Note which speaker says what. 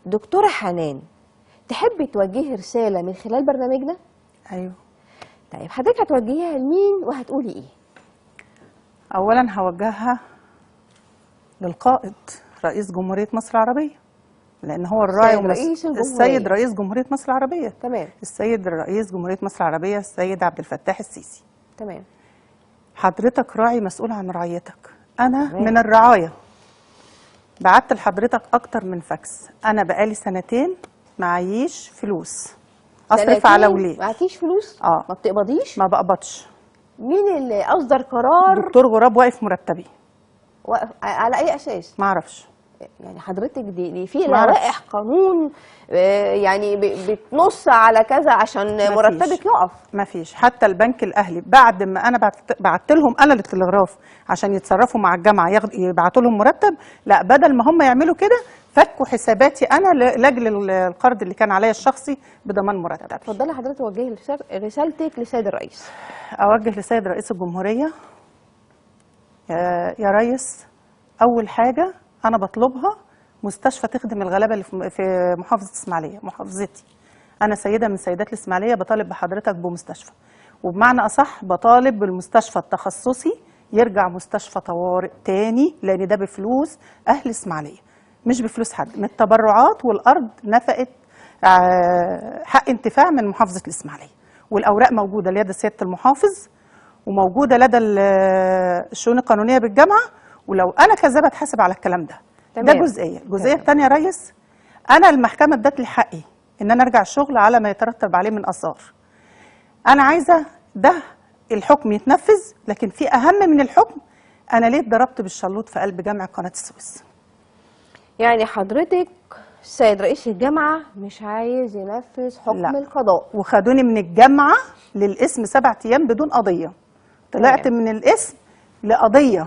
Speaker 1: دكتورة حنان، تحبي توجهي رسالة من خلال برنامجنا؟
Speaker 2: ايوه.
Speaker 1: طيب حضرتك هتوجهيها لمين وهتقولي ايه؟
Speaker 2: اولا هوجهها للقائد رئيس جمهوريه مصر العربيه، لان هو الراعي السيد رئيس جمهوريه مصر العربيه.
Speaker 1: تمام.
Speaker 2: السيد رئيس جمهوريه مصر العربيه السيد عبد الفتاح السيسي.
Speaker 1: تمام.
Speaker 2: حضرتك راعي مسؤول عن رعيتك. انا
Speaker 1: تمام.
Speaker 2: من الرعايه. بعت لحضرتك اكتر من فاكس. انا بقالي سنتين معيش فلوس اصرف على ولاد.
Speaker 1: معكيش فلوس؟ ما بتقبضيش؟
Speaker 2: ما بقبضش.
Speaker 1: مين اللي اصدر قرار؟
Speaker 2: دكتور غراب واقف مرتبي.
Speaker 1: على اي اساس؟
Speaker 2: ما اعرفش.
Speaker 1: يعني حضرتك دي في لوائح قانون يعني بتنص على كذا عشان مرتبك يقف؟
Speaker 2: ما فيش. حتى البنك الاهلي بعد ما انا بعت لهم انا التلغراف عشان يتصرفوا مع الجامعه يبعتوا لهم مرتب، لا بدل ما هم يعملوا كده فكوا حساباتي انا لاجل القرض اللي كان عليا الشخصي بضمان مرتب.
Speaker 1: اتفضلي حضرتك توجهي رسالتك للسيد الرئيس.
Speaker 2: اوجه لسيد رئيس الجمهوريه، يا ريس، اول حاجه انا بطلبها مستشفى تخدم الغلابه اللي في محافظه اسماعيليه، محافظتي. انا سيده من سيدات الاسماعيليه بطالب بحضرتك بمستشفى، وبمعنى اصح بطالب بالمستشفى التخصصي يرجع مستشفى طوارئ تاني، لان ده بفلوس اهل اسماعيليه مش بفلوس حد، من التبرعات، والارض نفقت حق انتفاع من محافظه الاسماعيليه، والاوراق موجوده لدى سياده المحافظ وموجوده لدى الشؤون القانونيه بالجامعه، ولو انا كذابه اتحاسب على الكلام ده. تمام. ده جزئيه. الجزئيه الثانيه يا ريس، انا المحكمه ادت لي حقي ان انا ارجع الشغل على ما يترتب عليه من اثار. انا عايزه ده الحكم يتنفذ، لكن في اهم من الحكم، انا ليه اتضربت بالشلوط في قلب جامع قناه السويس؟
Speaker 1: يعني حضرتك السيد رئيس الجامعه مش عايز ينفذ حكم
Speaker 2: لا.
Speaker 1: القضاء،
Speaker 2: وخدوني من الجامعه للقسم 7 ايام بدون قضيه. طلعت من القسم لقضيه